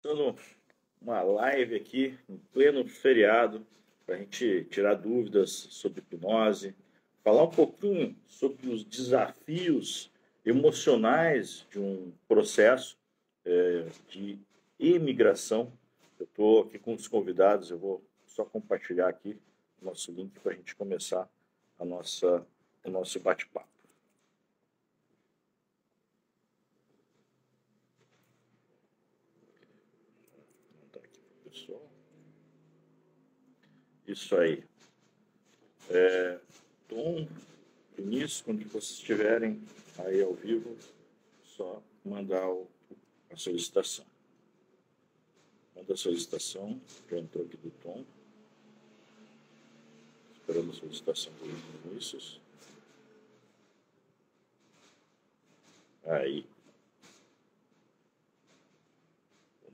Dando uma live aqui em pleno feriado para a gente tirar dúvidas sobre hipnose, falar um pouquinho sobre os desafios emocionais de um processo de imigração. Eu estou aqui com os convidados, eu vou só compartilhar aqui o nosso link para a gente começar o nosso bate-papo. Isso aí. Tom, Vinícius, quando vocês estiverem aí ao vivo, só mandar a solicitação. Manda a solicitação, já entrou aqui do Tom. Esperando a solicitação do Vinícius. Aí.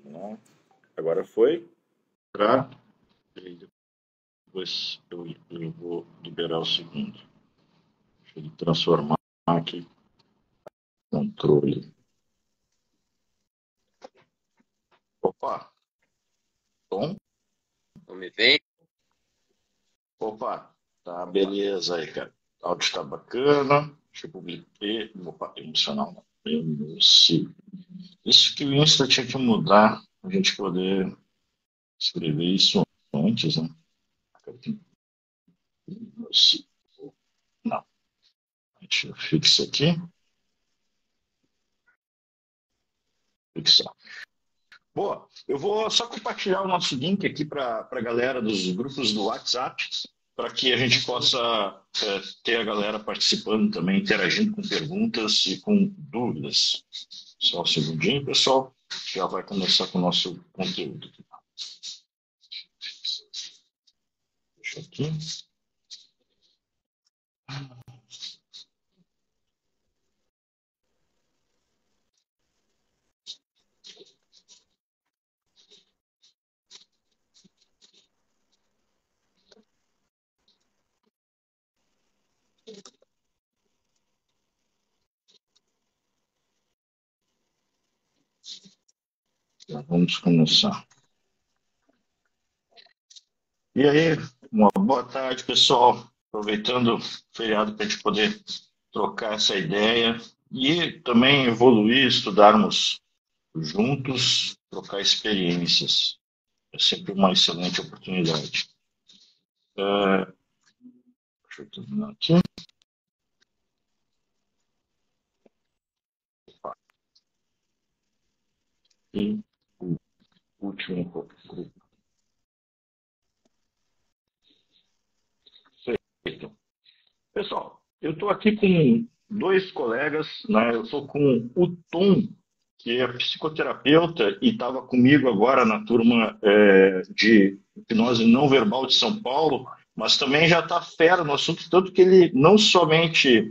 Vamos lá. Agora foi. Depois eu vou liberar o segundo. Deixa ele transformar aqui. Controle. Opa! Tom? Não me vem? Opa! Tá, beleza aí, cara. O áudio tá bacana. Deixa eu publicar. Opa, emocional. Isso que o Insta tinha que mudar, a gente poder escrever isso antes, né? Não. Deixa eu fixar aqui. Fixar. Boa, eu vou só compartilhar o nosso link aqui para a galera dos grupos do WhatsApp, para que a gente possa ter a galera participando também, interagindo com perguntas e com dúvidas. Só um segundinho, pessoal, já vai começar com o nosso conteúdo. Deixa aqui. Já vamos começar. E aí, uma boa tarde, pessoal. Aproveitando o feriado para a gente poder trocar essa ideia e também evoluir, estudarmos juntos, trocar experiências. É sempre uma excelente oportunidade. Deixa eu terminar aqui. E o último grupo. Feito. Pessoal, eu estou aqui com dois colegas, né? Eu estou com o Tom, que é psicoterapeuta e estava comigo agora na turma de hipnose não verbal de São Paulo, mas também já está fera no assunto, tanto que ele não somente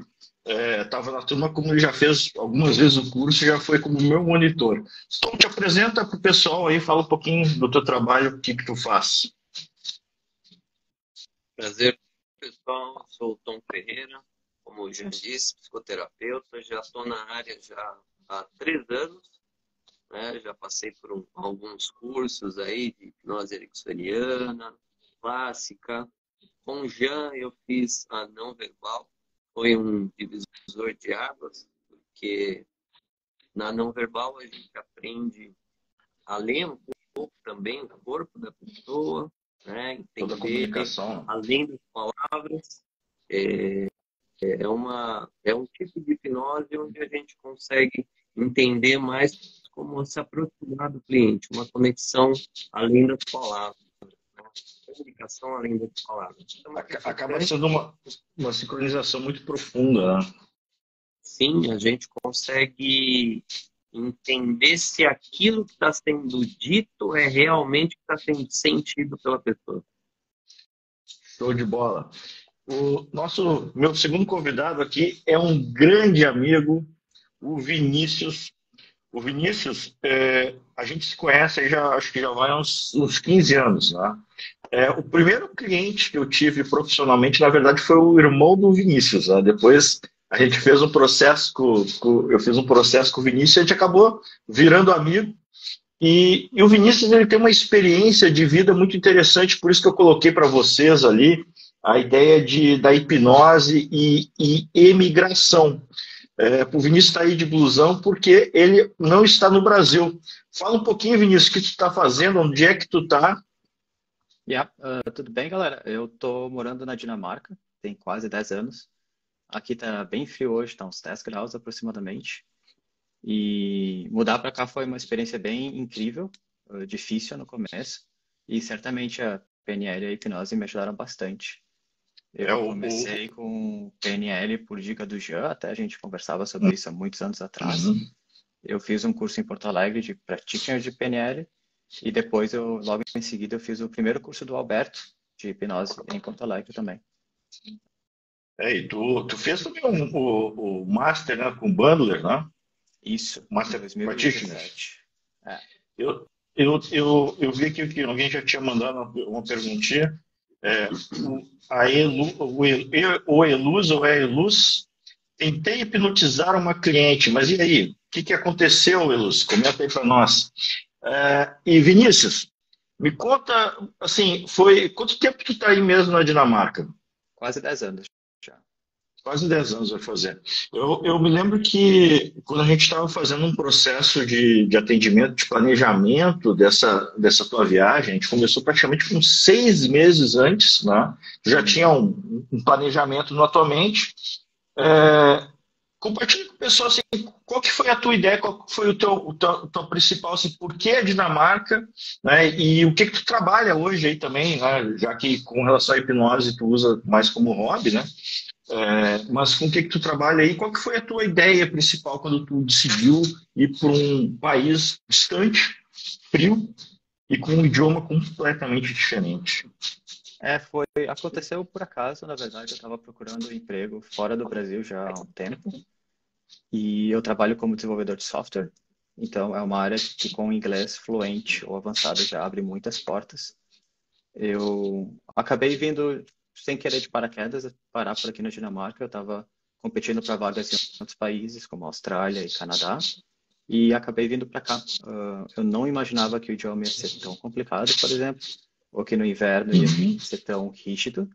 estava na turma, como ele já fez algumas vezes o curso, já foi como meu monitor. Então, te apresenta para o pessoal aí, fala um pouquinho do teu trabalho, o que tu faz. Prazer, pessoal. Sou o Tom Ferreira, como já disse, psicoterapeuta. Já estou na área já há 3 anos. Né? Já passei por alguns cursos aí de hipnose ericksoniana, clássica. Com o Jean eu fiz a não verbal. Foi um divisor de águas, porque na não verbal a gente aprende a ler um pouco também o corpo da pessoa, né? Entender toda a comunicação, além das palavras. É um tipo de hipnose onde a gente consegue entender mais como se aproximar do cliente, uma conexão além das palavras, né? Comunicação além das palavras. Então, acaba sendo uma sincronização muito profunda, né? Sim, a gente consegue entender se aquilo que está sendo dito é realmente o que está sendo sentido pela pessoa. Show de bola. Meu segundo convidado aqui é um grande amigo, o Vinícius. O Vinícius, a gente se conhece aí acho que já vai uns 15 anos, né? O primeiro cliente que eu tive profissionalmente, na verdade, foi o irmão do Vinícius, né? Depois a gente fez um processo eu fiz um processo com o Vinícius e a gente acabou virando amigo. E o Vinícius ele tem uma experiência de vida muito interessante, por isso que eu coloquei para vocês ali a ideia da hipnose e emigração. O Vinícius está aí de blusão porque ele não está no Brasil. Fala um pouquinho, Vinícius, o que tu está fazendo, onde é que tu está? Tudo bem, galera? Eu tô morando na Dinamarca, tem quase 10 anos. Aqui tá bem frio hoje, tá uns 10 graus aproximadamente. E mudar para cá foi uma experiência bem incrível, difícil no começo. E certamente a PNL e a hipnose me ajudaram bastante. É Eu o... comecei com PNL por dica do Jean, até a gente conversava sobre isso há muitos anos atrás. Uhum. Eu fiz um curso em Porto Alegre de practitioner de PNL e depois logo em seguida, eu fiz o primeiro curso do Alberto de hipnose em Porto Alegre também. E tu fez também o Master, né, com Bandler, né? Isso, em Master Practitioner. 2017. É, Eu, eu vi aqui que alguém já tinha mandado uma perguntinha. O Eluz ou a Eluz, tentei hipnotizar uma cliente, mas e aí? O que aconteceu, Eluz? Comenta aí para nós. E Vinícius, me conta, assim, quanto tempo tu está aí mesmo na Dinamarca? quase 10 anos já. Quase 10 anos vai fazer. Eu me lembro que quando a gente estava fazendo um processo de atendimento, de planejamento dessa tua viagem, a gente começou praticamente com 6 meses antes, né? Já tinha um planejamento na tua mente. Compartilha com o pessoal assim, qual que foi a tua ideia, qual foi o teu principal, assim, por que a Dinamarca, né? E o que tu trabalha hoje aí também, né? Já que com relação à hipnose tu usa mais como hobby, né? Mas com o que tu trabalha aí? Qual que foi a tua ideia principal quando tu decidiu ir para um país distante, frio e com um idioma completamente diferente? Aconteceu por acaso, na verdade, eu estava procurando um emprego fora do Brasil já há um tempo e eu trabalho como desenvolvedor de software, então é uma área que com inglês fluente ou avançado já abre muitas portas. Eu acabei vindo sem querer de paraquedas parar por aqui na Dinamarca, eu estava competindo para vagas em outros países como Austrália e Canadá e acabei vindo para cá. Eu não imaginava que o idioma ia ser tão complicado, por exemplo, ou que no inverno ia Uhum. ser tão rígido.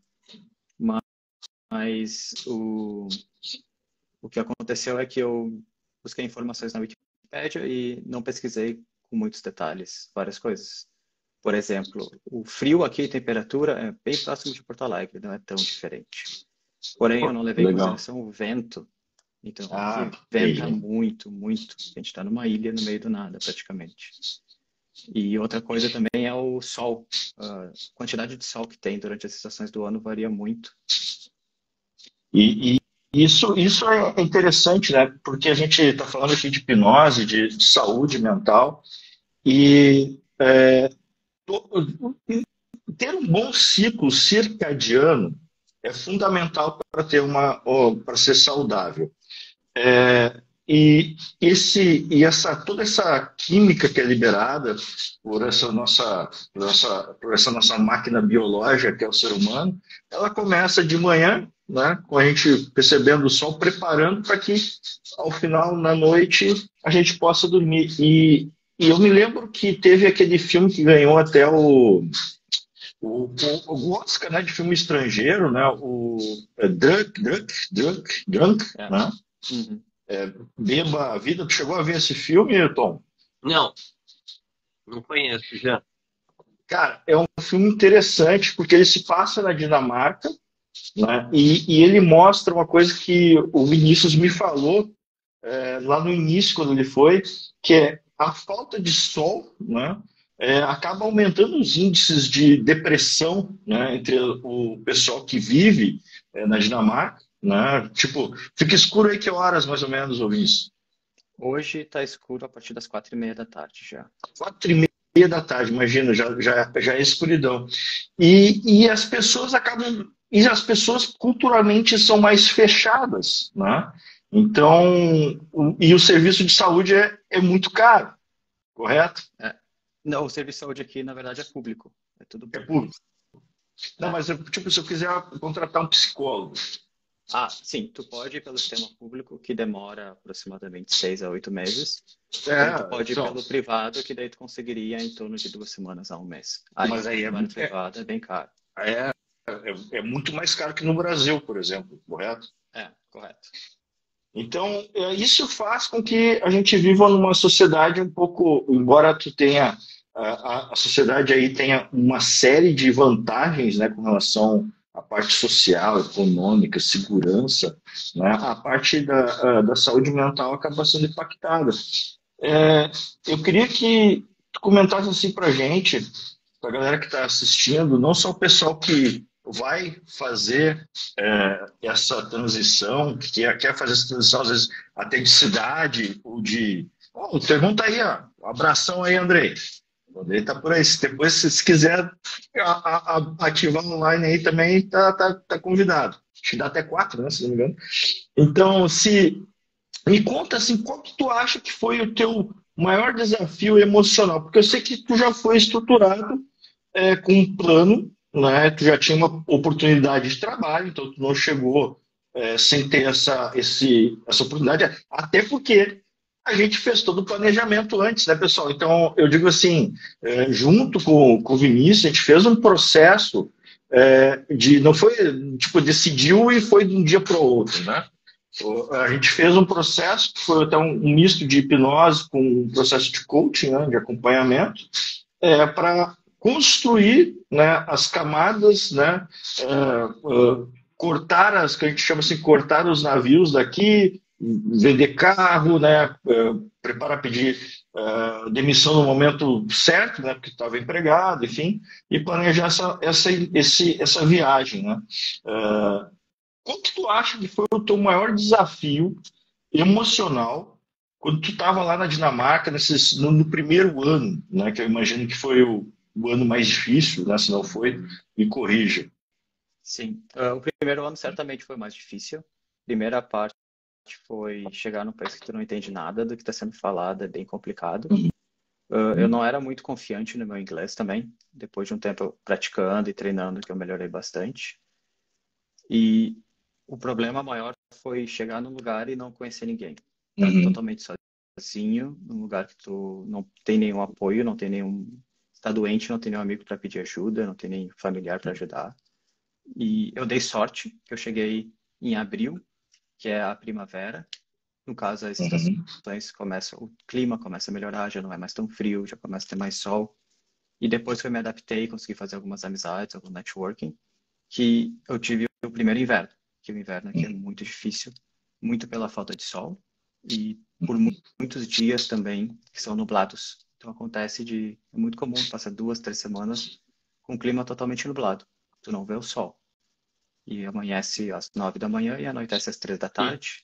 Mas o que aconteceu é que eu busquei informações na Wikipédia e não pesquisei com muitos detalhes várias coisas. Por exemplo, o frio aqui, a temperatura é bem próximo de Porto Alegre, não é tão diferente. Porém, eu não levei em Legal. consideração o vento. Então, Ah, aqui venta entendi. muito, muito. A gente está numa ilha no meio do nada, praticamente. E outra coisa também é o sol. A quantidade de sol que tem durante as estações do ano varia muito. E isso é interessante, né? Porque a gente está falando aqui de hipnose, de saúde mental, e ter um bom ciclo circadiano é fundamental para para ser saudável. Toda essa química que é liberada por essa nossa máquina biológica que é o ser humano, ela começa de manhã, né, com a gente percebendo o sol, preparando para que ao final, na noite, a gente possa dormir. E eu me lembro que teve aquele filme que ganhou até o, o Oscar, né, de filme estrangeiro, né, Drunk, É. né? Uhum. Beba a Vida. Tu chegou a ver esse filme, Tom? Não conheço já. Cara, é um filme interessante porque ele se passa na Dinamarca, né? E ele mostra uma coisa que o Vinícius me falou lá no início, quando ele foi, que é a falta de sol, né? Acaba aumentando os índices de depressão, né, entre o pessoal que vive na Dinamarca, né? Tipo, fica escuro aí que horas mais ou menos, ou isso? Hoje está escuro a partir das 4:30 da tarde já. 4:30 da tarde, imagina, já é escuridão. E as pessoas acabam. E as pessoas culturalmente são mais fechadas, né? Então, e o serviço de saúde é muito caro, correto? Não, o serviço de saúde aqui, na verdade, é público. É tudo É público. público. Não, mas tipo, se eu quiser contratar um psicólogo, Sim, tu pode ir pelo sistema público, que demora aproximadamente 6 a 8 meses. Ou tu pode ir Então, pelo privado, que daí tu conseguiria em torno de 2 semanas a um mês. Aí, mas aí no privado é bem caro. é, é muito mais caro que no Brasil, por exemplo, correto? É, correto. Então, isso faz com que a gente viva numa sociedade um pouco, embora tu tenha a sociedade aí tenha uma série de vantagens, né, com relação à parte social, econômica, segurança, né, a parte da saúde mental acaba sendo impactada. É, eu queria que tu comentasse assim para a gente, para a galera que está assistindo, não só o pessoal que vai fazer essa transição, que quer fazer essa transição, às vezes até de cidade ou de. Oh, pergunta aí, ó. Um abração aí, Andrei. O Andrei tá por aí. Depois, se quiser ativar online aí também, tá convidado. Acho que dá até 4, né? Se não me engano. Então, me conta assim, qual que tu acha que foi o teu maior desafio emocional? Porque eu sei que tu já foi estruturado com um plano, né? Tu já tinha uma oportunidade de trabalho, então tu não chegou sem ter essa oportunidade, até porque a gente fez todo o planejamento antes, né, pessoal? Então, eu digo assim, junto com o Vinícius, a gente fez um processo não foi, tipo, decidiu e foi de um dia para o outro, né? A gente fez um processo que foi até um misto de hipnose com um processo de coaching, né, de acompanhamento, para construir, né, as camadas, né, cortar as que a gente chama assim, cortar os navios daqui, vender carro, né, preparar, pedir demissão no momento certo, né, porque estava empregado, enfim, e planejar essa viagem, né. Qual que tu acha que foi o teu maior desafio emocional quando tu estava lá na Dinamarca no primeiro ano, né? Que eu imagino que foi o ano mais difícil, né? Se não foi, me corrija. Sim, o primeiro ano certamente foi mais difícil. Primeira parte foi chegar num país que tu não entende nada do que está sendo falado, é bem complicado. Eu não era muito confiante no meu inglês também. Depois de um tempo praticando e treinando, que eu melhorei bastante. E o problema maior foi chegar num lugar e não conhecer ninguém. Tá totalmente sozinho, num lugar que tu não tem nenhum apoio, não tem nenhum... Tá doente, não tem nenhum amigo para pedir ajuda, não tem nem familiar para ajudar. E eu dei sorte, que eu cheguei em abril, que é a primavera. No caso, as estações começam, o clima começa a melhorar, já não é mais tão frio, já começa a ter mais sol. E depois que eu me adaptei, consegui fazer algumas amizades, algum networking, que eu tive o primeiro inverno, que o inverno aqui é muito difícil, muito pela falta de sol e por muitos dias também que são nublados. Então é muito comum passar 2, 3 semanas com o clima totalmente nublado. Tu não vê o sol. E amanhece às 9 da manhã e anoitece às 3 da tarde.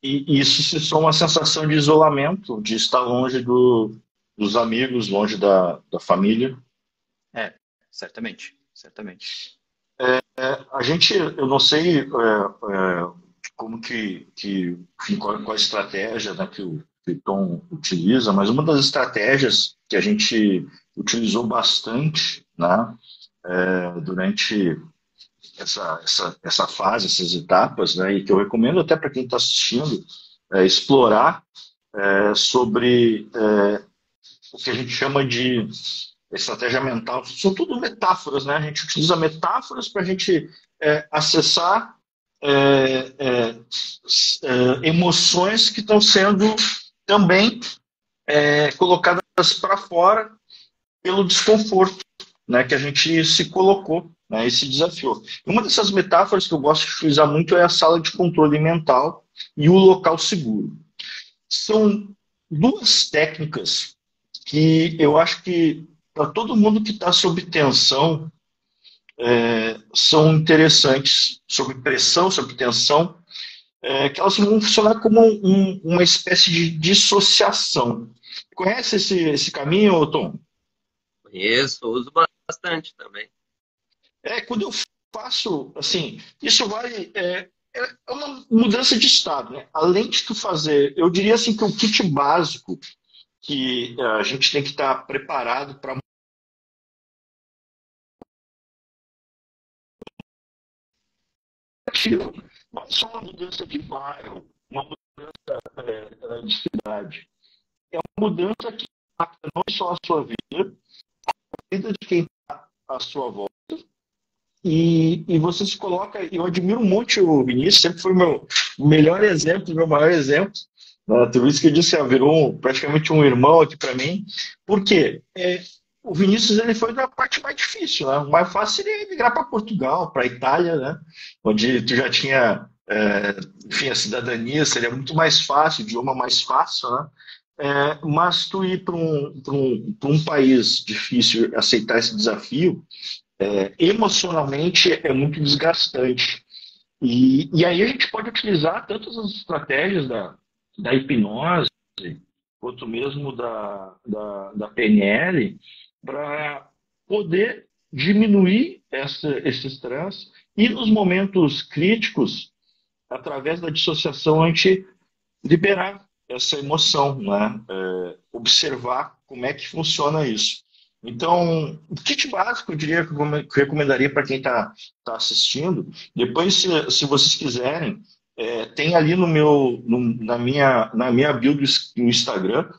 E isso se soma uma sensação de isolamento, de estar longe dos amigos, longe da família. Certamente, certamente. A gente, eu não sei como enfim, qual a estratégia, né, que o Tom utiliza, mas uma das estratégias que a gente utilizou bastante, né, durante essa fase, essas etapas, né, e que eu recomendo até para quem está assistindo explorar sobre o que a gente chama de estratégia mental. São tudo metáforas, né? A gente utiliza metáforas para a gente acessar emoções que estão sendo também colocadas para fora pelo desconforto, né, que a gente se colocou, né, e se desafiou. Uma dessas metáforas que eu gosto de utilizar muito é a sala de controle mental e o local seguro. São duas técnicas que eu acho que para todo mundo que está sob tensão são interessantes, sob pressão, sob tensão, que elas vão funcionar como uma espécie de dissociação. Conhece esse caminho, Tom? Conheço, uso bastante também. Quando eu faço, assim, isso vai... é uma mudança de estado, né? Além de tu fazer, eu diria assim que o kit básico que a gente tem que estar preparado para aquilo, Mas só uma mudança de bairro, uma mudança de cidade. É uma mudança que impacta não só a sua vida, a vida de quem está à sua volta. E você se coloca, eu admiro um monte o Vinícius, sempre foi o meu melhor exemplo, meu maior exemplo. Por isso que eu disse, virou praticamente um irmão aqui para mim. Por quê? O Vinícius ele foi da parte mais difícil, né? O mais fácil seria migrar para Portugal, para Itália, né? Onde tu já tinha, enfim, a cidadania, seria muito mais fácil, o idioma mais fácil, né? Mas tu ir para um país difícil, aceitar esse desafio, emocionalmente é muito desgastante. E aí a gente pode utilizar tantas as estratégias da hipnose, quanto mesmo da PNL, para poder diminuir esse estresse e nos momentos críticos, através da dissociação, a gente liberar essa emoção, né? Observar como é que funciona isso. Então, o kit básico, eu diria que eu recomendaria para quem está assistindo. Depois, se vocês quiserem, tem ali na minha bio do Instagram.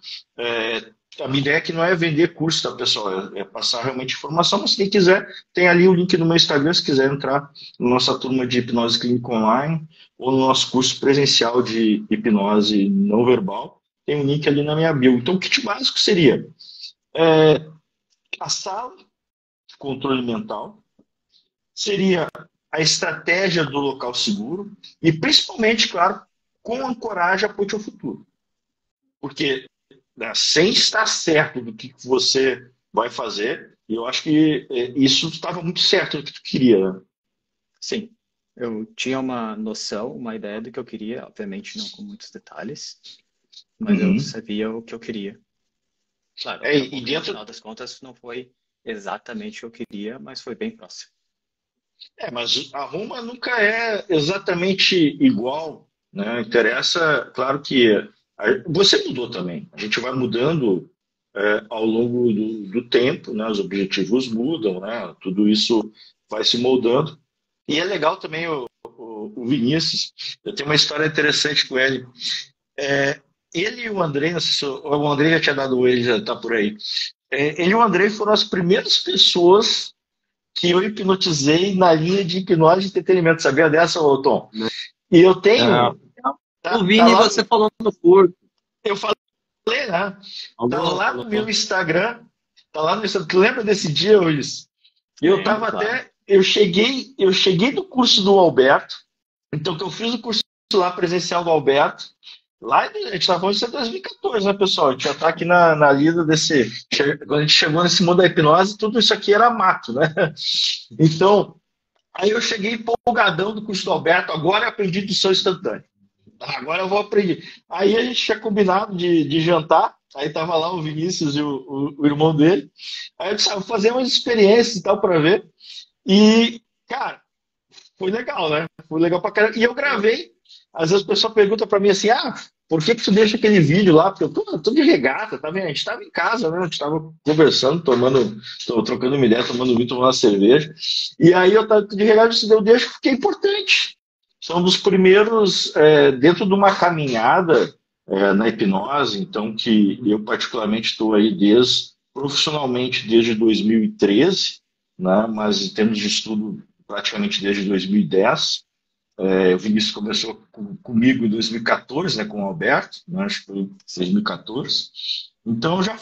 A minha ideia aqui não é vender curso, tá, pessoal? É passar realmente informação, mas quem quiser, tem ali o link no meu Instagram, se quiser entrar na nossa turma de hipnose clínica online ou no nosso curso presencial de hipnose não verbal, tem um link ali na minha bio. Então, o kit básico seria a sala de controle mental, seria a estratégia do local seguro e, principalmente, claro, com ancoragem a ponte ao futuro. Porque, né, sem estar certo do que você vai fazer, eu acho que isso estava muito certo do que tu queria. Né? Sim, eu tinha uma noção, uma ideia do que eu queria, obviamente não com muitos detalhes, mas eu sabia o que eu queria. Claro, e dentro... no final das contas não foi exatamente o que eu queria, mas foi bem próximo. Mas a Roma nunca é exatamente igual, né? Interessa, claro que você mudou também. A gente vai mudando ao longo do tempo, né? Os objetivos mudam, né? Tudo isso vai se moldando. E é legal também o Vinícius. Eu tenho uma história interessante com ele. Ele e o André, não sei se o André já tinha dado ele, já está por aí. Ele e o André foram as primeiras pessoas que eu hipnotizei na linha de hipnose de entretenimento. Sabia dessa, Tom? E eu tenho... O Vini, você falou no curso. Eu falei, né? Tá lá no meu Instagram. Tá lá no Instagram. Tu lembra desse dia, Luiz? Eu tava até... Eu cheguei do curso do Alberto. Então, que eu fiz o curso lá presencial do Alberto. Lá, a gente estava falando isso em 2014, né, pessoal? A gente já está aqui na lida desse... Quando a gente chegou nesse mundo da hipnose, tudo isso aqui era mato, né? Então, aí eu cheguei empolgadão do curso do Alberto, agora eu aprendi indução instantânea. Agora eu vou aprender. Aí a gente tinha combinado de jantar, aí tava lá o Vinícius e o irmão dele. Aí eu disse, vou fazer umas experiências e tal para ver. E, cara, foi legal, né? Foi legal pra caramba. E eu gravei. Às vezes o pessoal pergunta para mim assim, por que tu deixa aquele vídeo lá? Porque eu tô de regata, tá vendo? A gente estava em casa, né? A gente estava conversando, trocando uma ideia, tomando vinho, tomando uma cerveja. E aí eu tava de regata e eu deixo porque é importante. São dos primeiros, dentro de uma caminhada na hipnose, então que eu particularmente estou aí profissionalmente desde 2013, né? Mas em termos de estudo praticamente desde 2010. O Vinícius começou comigo em 2014, né, com o Alberto, né, acho que foi 2014. Então já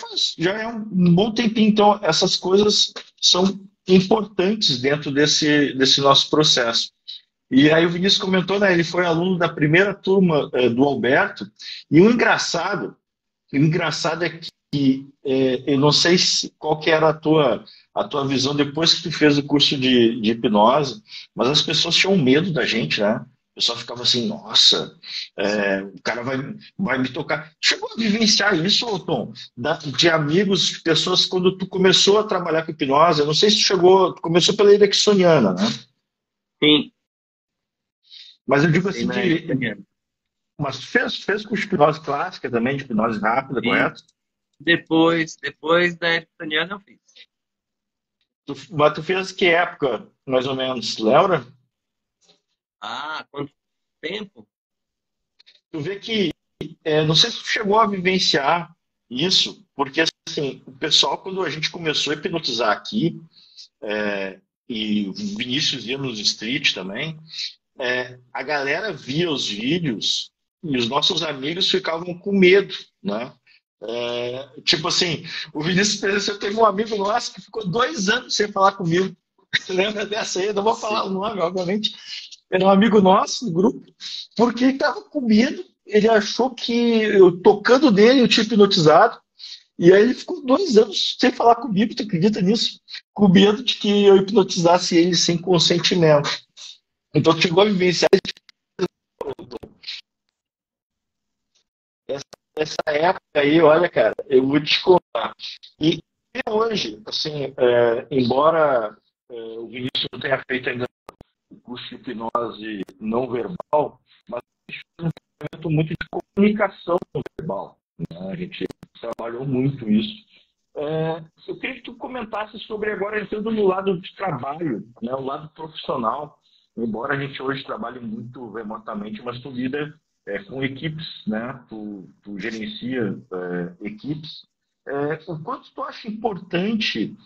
é um bom tempinho. Então essas coisas são importantes dentro desse nosso processo. E aí o Vinícius comentou, né, ele foi aluno da primeira turma do Alberto. E o engraçado é que eu não sei qual que era a tua visão depois que tu fez o curso de hipnose, mas as pessoas tinham medo da gente, né? O pessoal ficava assim, nossa, o cara vai me tocar. Chegou a vivenciar isso, Tom? De amigos, de pessoas, quando tu começou a trabalhar com hipnose, eu não sei se tu começou pela ericksoniana, né? Sim. Mas eu digo assim, mas tu fez com hipnose clássica também, de hipnose rápida, correto? Depois da ericksoniana eu fiz. Mas tu fez que época, mais ou menos, lembra? Quando tempo. Tu vê que, não sei se tu chegou a vivenciar isso, porque assim, o pessoal, quando a gente começou a hipnotizar aqui, e o Vinícius ia nos street também, a galera via os vídeos e os nossos amigos ficavam com medo, né? Tipo assim, o Vinícius, eu teve um amigo nosso que ficou 2 anos sem falar comigo. Você lembra dessa aí? Eu não vou falar o nome, obviamente. Era um amigo nosso do grupo, porque ele estava com medo. Ele achou que eu tocando nele eu tinha hipnotizado. E aí ele ficou 2 anos sem falar comigo, tu acredita nisso? Com medo de que eu hipnotizasse ele sem consentimento. Então tu chegou a vivenciar essa época aí, olha, cara, eu vou te contar. E hoje, assim, embora o Vinícius não tenha feito ainda o curso de hipnose não verbal, mas a gente tem um treinamento muito de comunicação não verbal, né? A gente trabalhou muito isso. Eu queria que tu comentasse sobre, agora entrando no lado de trabalho, né, o lado profissional, embora a gente hoje trabalhe muito remotamente, mas tu lida com equipes, né? Tu gerencia equipes. O quanto tu acha importante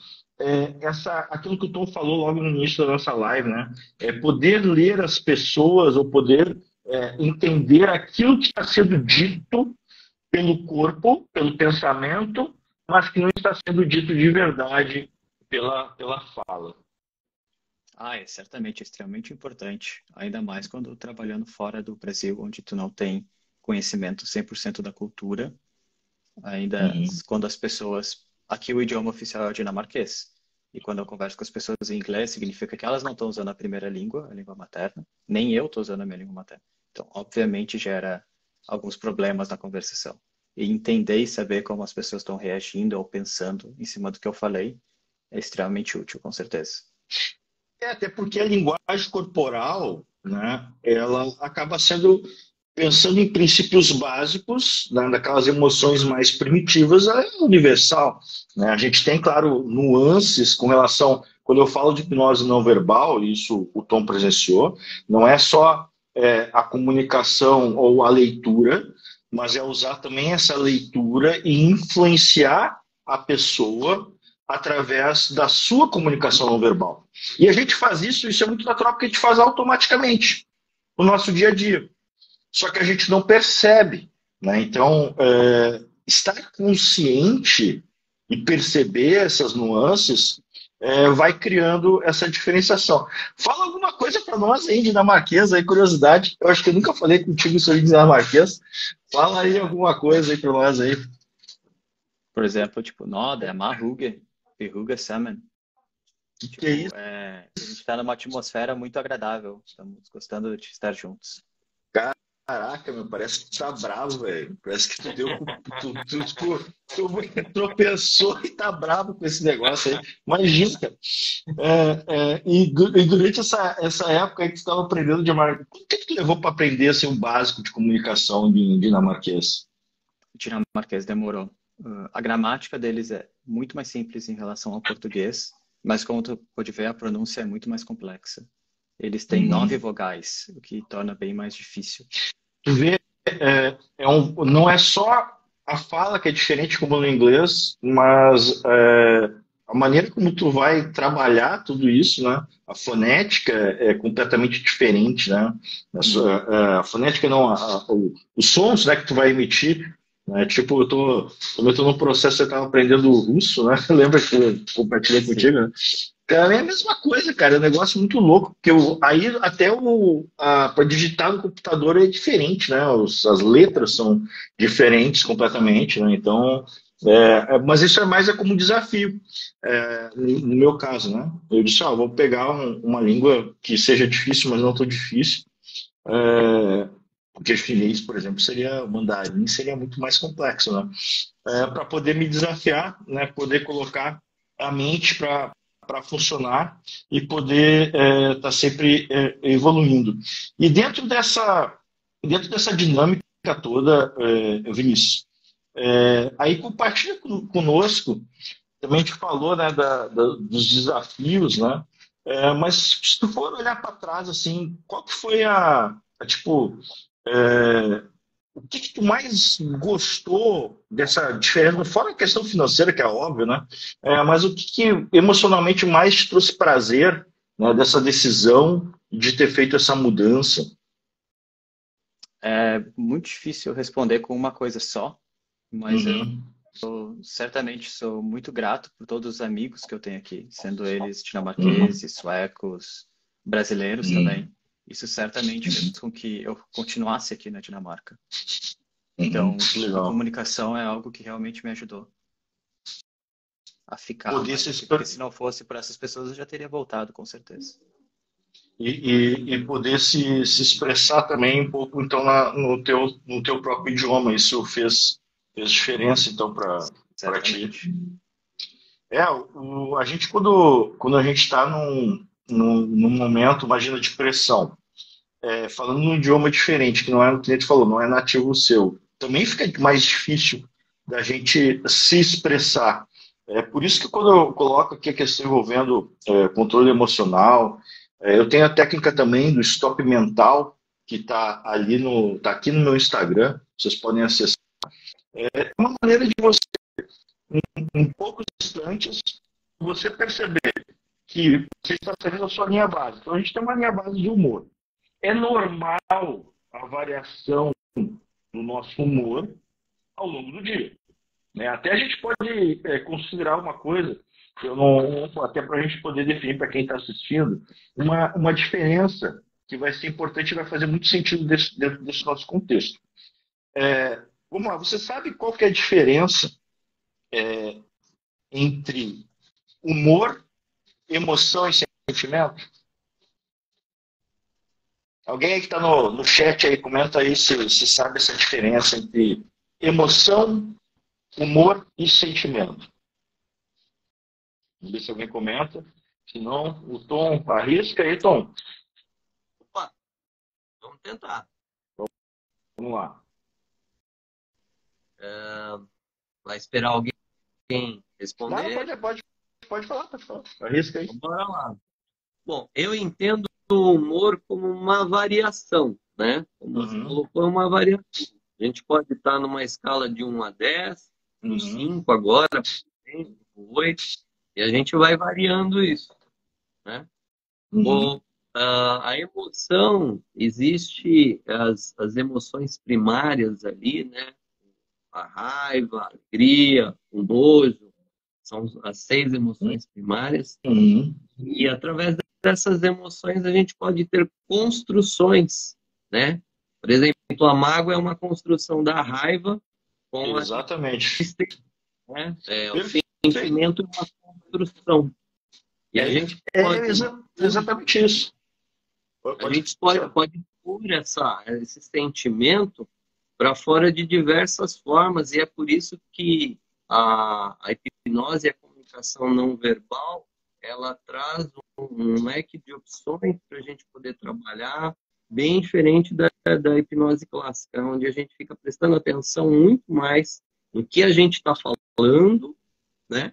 aquilo que o Tom falou logo no início da nossa live, né? Poder ler as pessoas ou poder entender aquilo que está sendo dito pelo corpo, pelo pensamento, mas que não está sendo dito de verdade pela fala. É certamente extremamente importante, ainda mais quando trabalhando fora do Brasil, onde tu não tem conhecimento 100% da cultura, ainda quando as pessoas... Aqui o idioma oficial é o dinamarquês, e quando eu converso com as pessoas em inglês, significa que elas não estão usando a primeira língua, a língua materna, nem eu estou usando a minha língua materna. Então, obviamente, gera alguns problemas na conversação. E entender e saber como as pessoas estão reagindo ou pensando em cima do que eu falei é extremamente útil, com certeza. Até porque a linguagem corporal, né, ela acaba sendo, pensando em princípios básicos, né, daquelas emoções mais primitivas, ela é universal, né? A gente tem, claro, nuances com relação, quando eu falo de hipnose não verbal, isso o Tom presenciou, não é só a comunicação ou a leitura, mas é usar também essa leitura e influenciar a pessoa através da sua comunicação não verbal. E a gente faz isso é muito natural, porque a gente faz automaticamente no nosso dia a dia. Só que a gente não percebe, né? Então, estar consciente e perceber essas nuances vai criando essa diferenciação. Fala alguma coisa para nós aí, dinamarquês, aí, curiosidade. Eu acho que eu nunca falei contigo sobre dinamarquês. Fala aí alguma coisa aí para nós aí. Por exemplo, tipo, Nod, Mahuge, Behuga Salmon. Que é isso? A gente está numa atmosfera muito agradável. Estamos gostando de estar juntos. Caraca, meu, parece que tu tá bravo, velho. Parece que tu deu. Tu tropeçou e tá bravo com esse negócio aí. Imagina, cara. E durante essa época aí que tu estava aprendendo dinamarquês, o que tu levou para aprender assim, o básico de comunicação de dinamarquês? O dinamarquês demorou. A gramática deles é muito mais simples em relação ao português, mas como tu pode ver, a pronúncia é muito mais complexa. Eles têm 9 vogais, o que torna bem mais difícil. Tu vê, não é só a fala que é diferente como no inglês, mas a maneira como tu vai trabalhar tudo isso, né? A fonética é completamente diferente, né? A fonética não, os sons, né, que tu vai emitir, né? Tipo, como eu tô no processo, eu estava aprendendo russo, né? Lembra que eu compartilhei contigo, né? Cara, é a mesma coisa, cara. É um negócio muito louco. Porque aí até para digitar no computador é diferente, né? As letras são diferentes completamente, né? Então, mas isso é mais como desafio, no meu caso, né? Eu disse, vou pegar uma língua que seja difícil, mas não tão difícil. Porque o chinês, por exemplo, o mandarim seria muito mais complexo, né? Para poder me desafiar, né? Poder colocar a mente para funcionar e poder estar sempre evoluindo. E dentro dessa dinâmica toda, Vinícius, aí compartilha conosco, também a gente falou, né, dos desafios, né? Mas se tu for olhar para trás, assim, qual que foi a Tipo, o que tu mais gostou dessa diferença? Fora a questão financeira, que é óbvio, né? Mas o que emocionalmente mais te trouxe prazer, né, dessa decisão de ter feito essa mudança? É muito difícil responder com uma coisa só, mas eu Uhum, certamente sou muito grato por todos os amigos que eu tenho aqui, sendo eles uhum, dinamarqueses, suecos, brasileiros uhum, também. Isso certamente fez com que eu continuasse aqui na Dinamarca. uhum. Então, Que a legal. comunicação é algo que realmente me ajudou a ficar Poder mais se aqui, porque se não fosse por essas pessoas eu já teria voltado, com certeza. e poder se expressar também um pouco então no teu próprio idioma. Isso fez diferença então para ti. Certamente. A gente quando a gente está num momento, imagina, de pressão, falando num idioma diferente, que não é o que a gente falou, não é nativo seu, também fica mais difícil da gente se expressar. É por isso que quando eu coloco aqui a questão envolvendo controle emocional, eu tenho a técnica também do stop mental, que tá aqui no meu Instagram, vocês podem acessar. É uma maneira de você, em poucos instantes, você perceber que você está seguindo a sua linha base. Então a gente tem uma linha base de humor. É normal a variação do nosso humor ao longo do dia, né? Até a gente pode considerar uma coisa, eu não, até para a gente poder definir para quem está assistindo, uma diferença que vai ser importante e vai fazer muito sentido dentro desse nosso contexto. Vamos lá, você sabe qual que é a diferença entre humor, emoção e sentimento? Alguém aí que está no chat aí, comenta aí se sabe essa diferença entre emoção, humor e sentimento. Vamos ver se alguém comenta. Se não, o Tom arrisca aí, Tom. Opa, vamos tentar. Vamos lá. Vai esperar alguém Não, responder? pode falar, pode falar. Arrisca aí. Então, bora lá. Bom, eu entendo o humor como uma variação, né? Como você Uhum, colocou, é uma variação. A gente pode estar numa escala de 1 a 10, no uhum, 5 agora, por exemplo, 8, e a gente vai variando isso, né? uhum, A emoção, existe as emoções primárias ali, né? A raiva, a alegria, o nojo, são as 6 emoções primárias. uhum, E através dessas emoções a gente pode ter construções, né? Por exemplo, a mágoa é uma construção da raiva com a exatamente. tristeza, né? O Perfeito. sentimento é uma construção. E a gente pode Exatamente isso. A Pode gente pode pôr esse sentimento para fora de diversas formas, e é por isso que a hipnose e a comunicação não verbal, ela traz um leque de opções para a gente poder trabalhar, bem diferente da hipnose clássica, onde a gente fica prestando atenção muito mais no que a gente está falando, né?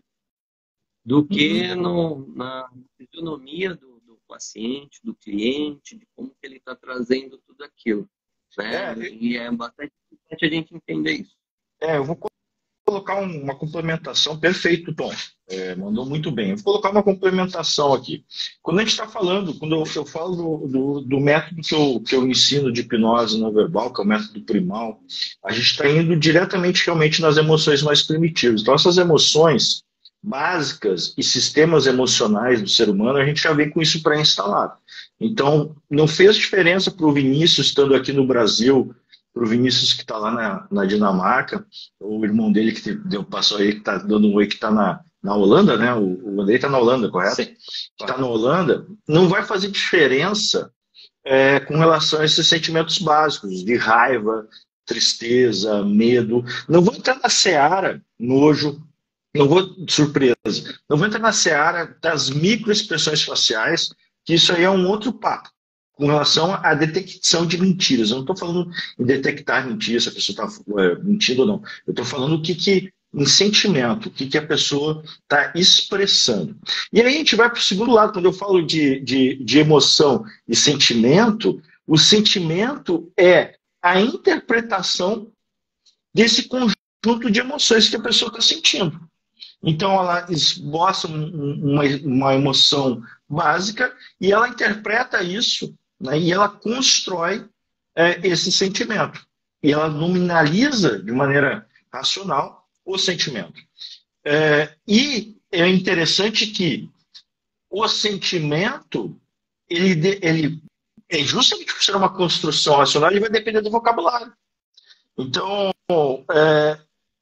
Do que uhum. na fisionomia do paciente, do cliente, de como que ele está trazendo tudo aquilo, né? É, E é bastante importante a gente entender isso. eu vou colocar uma complementação. Perfeito, Tom. Mandou muito bem. Eu vou colocar uma complementação aqui. Quando a gente está falando, quando eu falo do método que eu ensino de hipnose não verbal, que é o método primal, a gente está indo diretamente realmente nas emoções mais primitivas. Então, essas emoções básicas e sistemas emocionais do ser humano, a gente já vem com isso pré-instalado. Então, não fez diferença para o Vinícius estando aqui no Brasil, para o Vinícius que está lá na Dinamarca, o irmão dele que passou aí, que está dando um oi, que está na Holanda, né? O Andrei está na Holanda, correto? Sim. Está na Holanda, não vai fazer diferença com relação a esses sentimentos básicos de raiva, tristeza, medo. Não vou entrar na seara, nojo, não vou, surpresa, não vou entrar na seara das microexpressões faciais, que isso aí é um outro papo com relação à detecção de mentiras. Eu não estou falando em detectar mentiras, se a pessoa está mentindo ou não. Eu estou falando em sentimento, o que a pessoa está expressando. E aí a gente vai para o segundo lado, quando eu falo de emoção e sentimento, O sentimento é a interpretação desse conjunto de emoções que a pessoa está sentindo. Então, ela esboça uma emoção básica e ela interpreta isso, né, e ela constrói esse sentimento. E ela nominaliza de maneira racional o sentimento. E é interessante que o sentimento, ele é justamente por ser uma construção racional, ele vai depender do vocabulário. Então,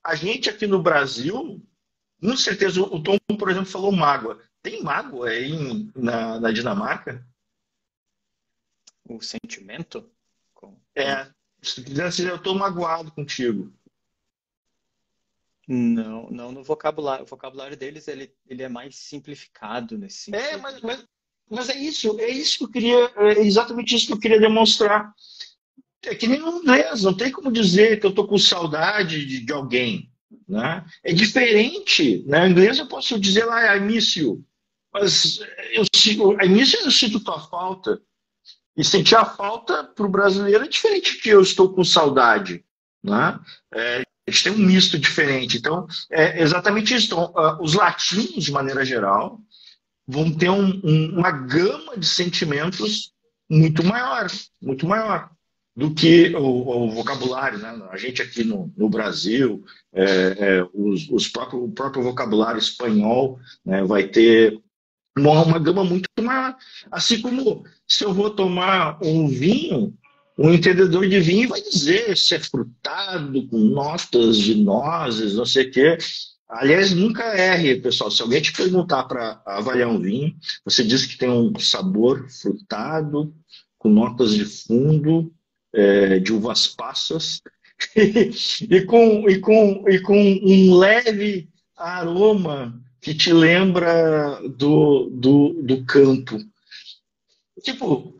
a gente aqui no Brasil, com certeza, o Tom, por exemplo, falou mágoa. Tem mágoa aí na Dinamarca? O sentimento? Se quiser dizer, eu estou magoado contigo. Não, não no vocabulário. O vocabulário deles, ele é mais simplificado nesse sentido. Mas é isso que eu queria, é exatamente isso que eu queria demonstrar. É que nem no inglês, não tem como dizer que eu estou com saudade de alguém, né? É diferente, né? Em inglês eu posso dizer lá, I miss you, mas I miss you, eu sinto tua falta. E sentir a falta para o brasileiro é diferente de eu estou com saudade, né? A gente tem um misto diferente. Então, é exatamente isso. Então, os latinos, de maneira geral, vão ter uma gama de sentimentos muito maior do que o vocabulário, né? A gente aqui no Brasil, o próprio vocabulário espanhol, né, vai ter uma gama muito maior. Assim como se eu vou tomar um vinho, um entendedor de vinho vai dizer se é frutado, com notas de nozes, não sei o quê. Aliás, nunca erre, pessoal. Se alguém te perguntar para avaliar um vinho, você diz que tem um sabor frutado, com notas de fundo, de uvas passas, e com um leve aroma que te lembra do campo. Tipo,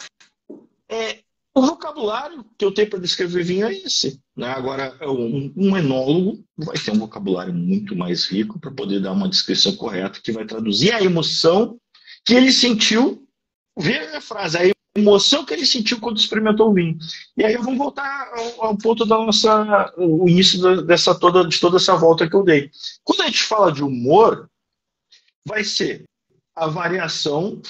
o vocabulário que eu tenho para descrever vinho é esse, né? Agora, um enólogo vai ter um vocabulário muito mais rico para poder dar uma descrição correta que vai traduzir a emoção que ele sentiu. Veja a frase, a emoção que ele sentiu quando experimentou o vinho. E aí eu vou voltar ao ponto o início de toda essa volta que eu dei. Quando a gente fala de humor, vai ser a variação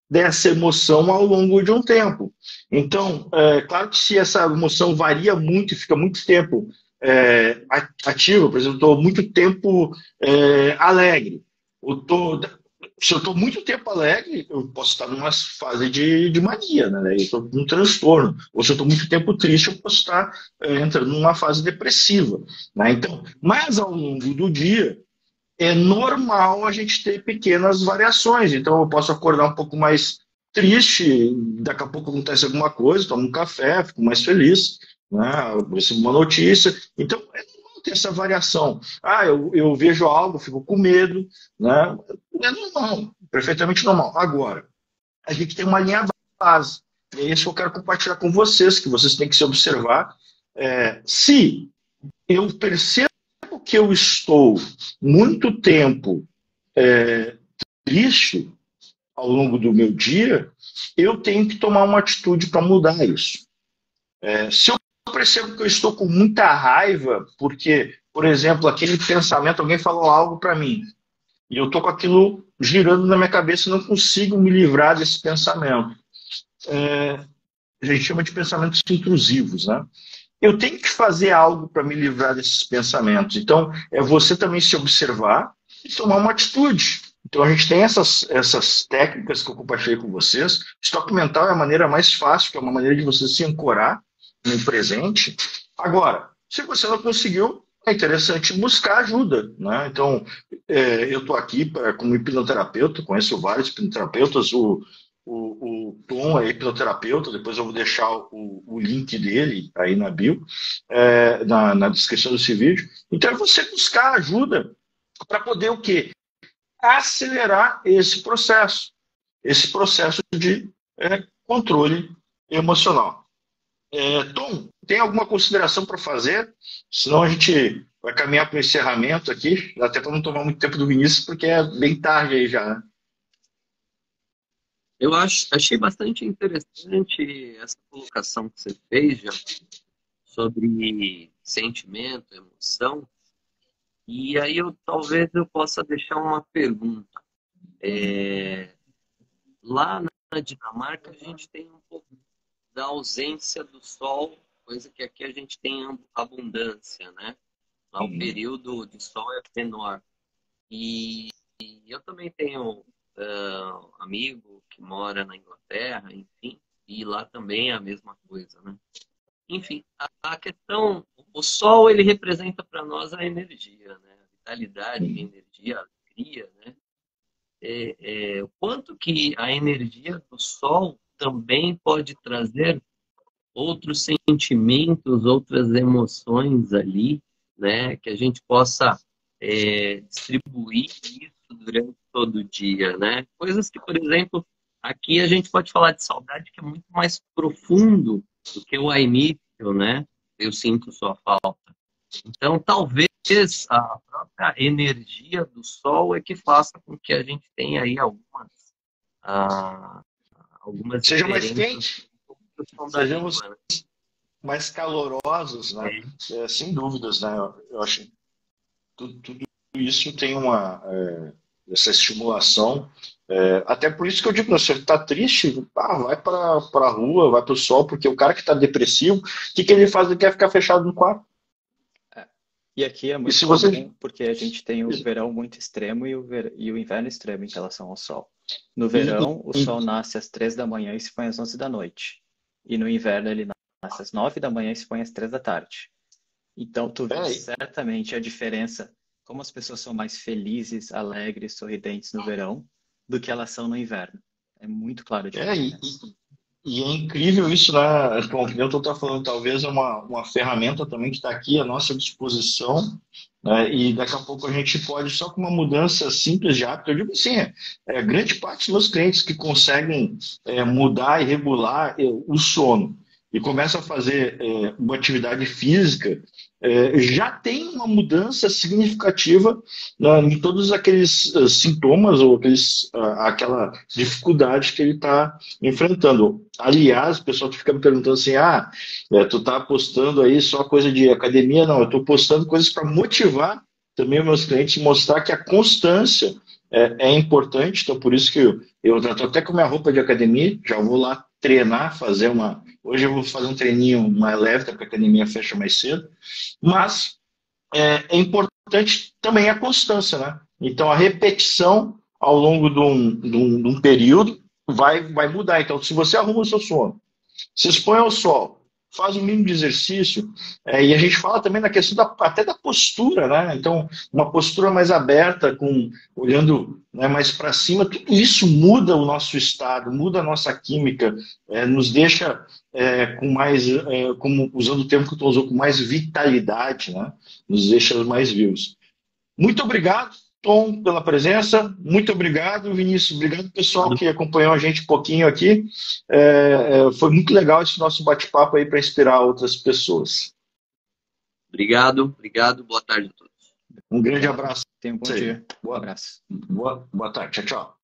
dessa emoção ao longo de um tempo. Então, claro que se essa emoção varia muito e fica muito tempo ativa, por exemplo, estou muito tempo alegre, se eu estou muito tempo alegre, eu posso estar numa fase de mania, né? Eu estou num transtorno. Ou se eu estou muito tempo triste, eu posso estar entrando numa fase depressiva, né? Então, mas ao longo do dia, é normal a gente ter pequenas variações. Então, eu posso acordar um pouco mais triste, daqui a pouco acontece alguma coisa, tomo um café, fico mais feliz, né? Eu recebo uma notícia. Então, é normal ter essa variação. Eu vejo algo, fico com medo, né? É normal, perfeitamente normal. Agora, a gente tem uma linha base. E é isso que eu quero compartilhar com vocês, que vocês têm que se observar. Se eu percebo que eu estou muito tempo triste ao longo do meu dia, eu tenho que tomar uma atitude para mudar isso. Se eu percebo que eu estou com muita raiva, porque, por exemplo, aquele pensamento, alguém falou algo para mim, e eu estou com aquilo girando na minha cabeça e não consigo me livrar desse pensamento. A gente chama de pensamentos intrusivos, né? Eu tenho que fazer algo para me livrar desses pensamentos. Então, é você também se observar e tomar uma atitude. Então, a gente tem essas técnicas que eu compartilhei com vocês. Estoque mental é a maneira mais fácil, que é uma maneira de você se ancorar no presente. Agora, se você não conseguiu, é interessante buscar ajuda, né? Então, eu estou aqui como hipnoterapeuta, conheço vários hipnoterapeutas, o Tom é hipnoterapeuta, depois eu vou deixar o link dele aí na bio, na descrição desse vídeo. Então, é você buscar ajuda para poder o quê? Acelerar esse processo de controle emocional. Tom, tem alguma consideração para fazer? Senão a gente vai caminhar para o encerramento aqui, até para não tomar muito tempo do Vinícius, porque é bem tarde aí já, né? Achei bastante interessante essa colocação que você fez, já, sobre sentimento, emoção. E aí talvez eu possa deixar uma pergunta. Lá na Dinamarca a gente tem um pouco da ausência do sol, coisa que aqui a gente tem abundância, né? Lá o período de sol é menor. E eu também tenho amigo que mora na Inglaterra, enfim, e lá também é a mesma coisa, né? Enfim, a questão, o sol ele representa para nós a energia, né? A vitalidade, a energia, a alegria, né? O quanto que a energia do sol também pode trazer outros sentimentos, outras emoções ali, né? Que a gente possa distribuir isso durante todo o dia, né? Coisas que, por exemplo, aqui a gente pode falar de saudade que é muito mais profundo do que o início, né? Eu sinto sua falta. Então, talvez a própria energia do sol é que faça com que a gente tenha aí algumas Seja mais diferenças quente, na questão da sejamos língua, né? mais calorosos, né? Sem dúvidas, né? Eu acho tudo isso tem essa estimulação. Até por isso que eu digo, você está triste, vai para a rua, vai para o sol, porque o cara que está depressivo, o que ele faz? Ele quer ficar fechado no quarto. E aqui é E muito se você... comum, porque a gente tem o verão muito extremo e o inverno extremo em relação ao sol. No verão, o sol nasce às 3 da manhã e se põe às 11 da noite. E no inverno, ele nasce às 9 da manhã e se põe às 3 da tarde. Então, tu vê certamente a diferença, como as pessoas são mais felizes, alegres, sorridentes no verão, do que elas são no inverno. É muito claro a diferença. E é incrível isso, né? Como o Newton está falando, talvez é uma ferramenta também que está aqui à nossa disposição, né? E daqui a pouco a gente pode, só com uma mudança simples de hábito, eu digo assim, grande parte dos meus clientes que conseguem mudar e regular o sono e começam a fazer uma atividade física, já tem uma mudança significativa, né, em todos aqueles sintomas ou aquela dificuldade que ele está enfrentando. Aliás, o pessoal fica me perguntando assim, tu tá postando aí só coisa de academia? Não, eu estou postando coisas para motivar também meus clientes, mostrar que a constância é importante, então por isso que eu estou até com minha roupa de academia, já vou lá treinar, hoje eu vou fazer um treininho mais leve, porque a academia fecha mais cedo, mas é importante também a constância, né? Então a repetição ao longo de um período vai mudar. Então, se você arruma o seu sono, se expõe ao sol, faz o mínimo de exercício, e a gente fala também na questão até da postura, né? Então, uma postura mais aberta, olhando, né, mais para cima, tudo isso muda o nosso estado, muda a nossa química, nos deixa com mais, como usando o termo que tu usou, com mais vitalidade, né? Nos deixa mais vivos. Muito obrigado, Tom, pela presença. Muito obrigado, Vinícius. Obrigado, pessoal, que acompanhou a gente um pouquinho aqui. Foi muito legal esse nosso bate-papo aí para inspirar outras pessoas. Obrigado. Boa tarde a todos. Um grande abraço. Tenha um bom dia. Um abraço. Boa tarde. Tchau, tchau.